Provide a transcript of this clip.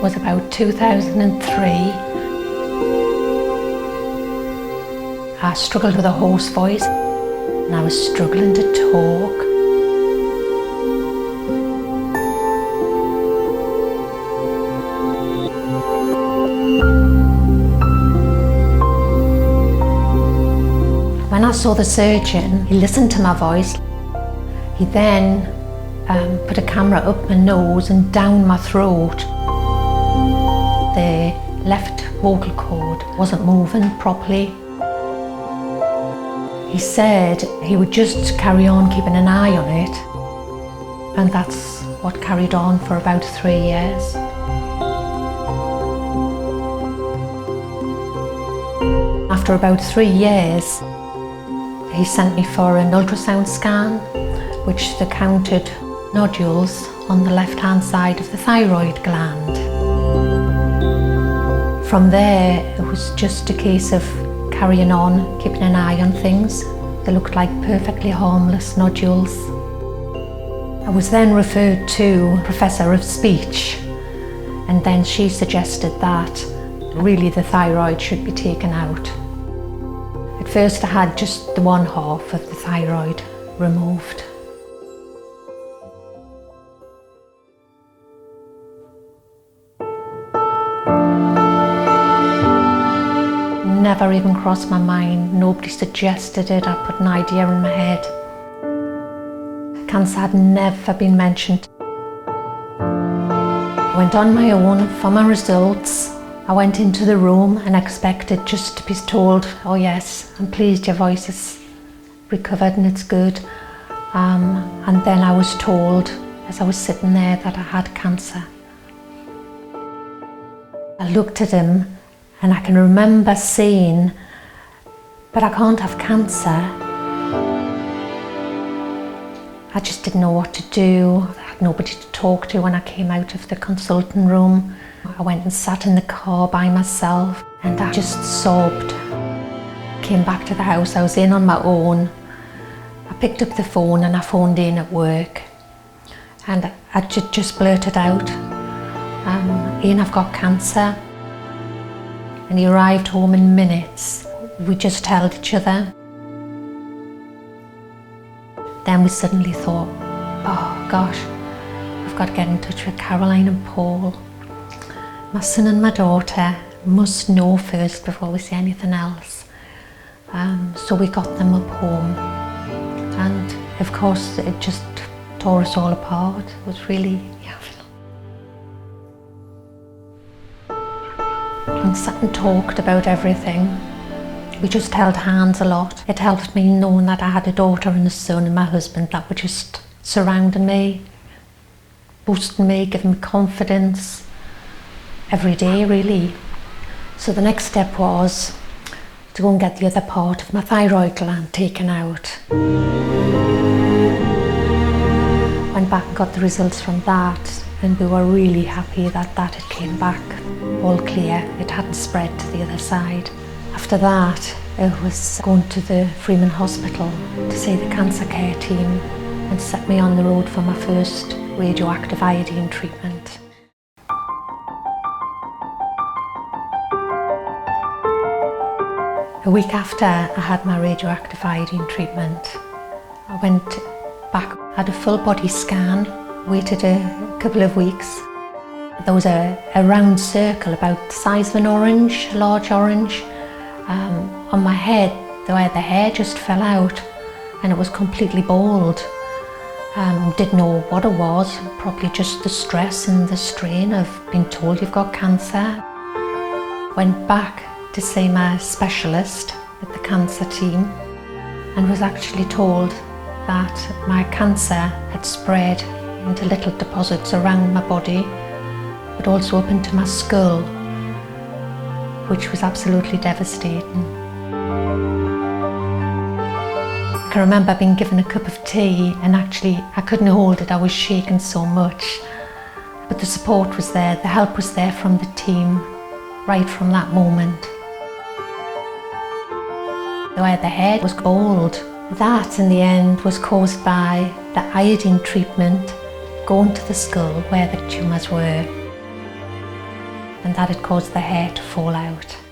was about 2003. I struggled with a hoarse voice and I was struggling to talk. When I saw the surgeon, he listened to my voice. He then put a camera up my nose and down my throat. The left vocal cord wasn't moving properly. He said he would just carry on keeping an eye on it, and that's what carried on for about 3 years. After about 3 years, he sent me for an ultrasound scan, which they counted nodules on the left-hand side of the thyroid gland. From there, it was just a case of carrying on, keeping an eye on things. They looked like perfectly harmless nodules. I was then referred to a professor of speech, and then she suggested that really the thyroid should be taken out. At first I had just the one half of the thyroid removed. Never even crossed my mind, nobody suggested it, I put an idea in my head. Cancer had never been mentioned. I went on my own for my results. I went into the room and expected just to be told, oh yes, I'm pleased your voice is recovered and it's good. And then I was told, as I was sitting there, that I had cancer. I looked at him and I can remember saying, but I can't have cancer. I just didn't know what to do. I had nobody to talk to when I came out of the consulting room. I went and sat in the car by myself and I just sobbed. Came back to the house, I was in on my own. I picked up the phone and I phoned in at work. And I just blurted out, Ian, I've got cancer. And he arrived home in minutes. We just held each other. Then we suddenly thought, oh gosh, I've got to get in touch with Caroline and Paul. My son and my daughter must know first before we say anything else. So we got them up home. And of course, it just tore us all apart. It was really, and sat and talked about everything. We just held hands a lot. It helped me knowing that I had a daughter and a son and my husband that were just surrounding me, boosting me, giving me confidence every day really. So the next step was to go and get the other part of my thyroid gland taken out. Went back and got the results from that, and we were really happy that that had came back all clear. It hadn't spread to the other side. After that, it was going to the Freeman Hospital to see the cancer care team and set me on the road for my first radioactive iodine treatment. A week after I had my radioactive iodine treatment, I went back, had a full body scan, waited a couple of weeks. There was a round circle about the size of an orange, a large orange, on my head, where the hair just fell out and it was completely bald. Didn't know what it was, probably just the stress and the strain of being told you've got cancer. Went back to see my specialist at the cancer team and was actually told that my cancer had spread into little deposits around my body, but also up into my skull, which was absolutely devastating. I can remember being given a cup of tea and actually I couldn't hold it, I was shaking so much. But the support was there, the help was there from the team right from that moment. Where the head was bald, that in the end was caused by the iodine treatment going to the skull where the tumours were. that had caused the hair to fall out.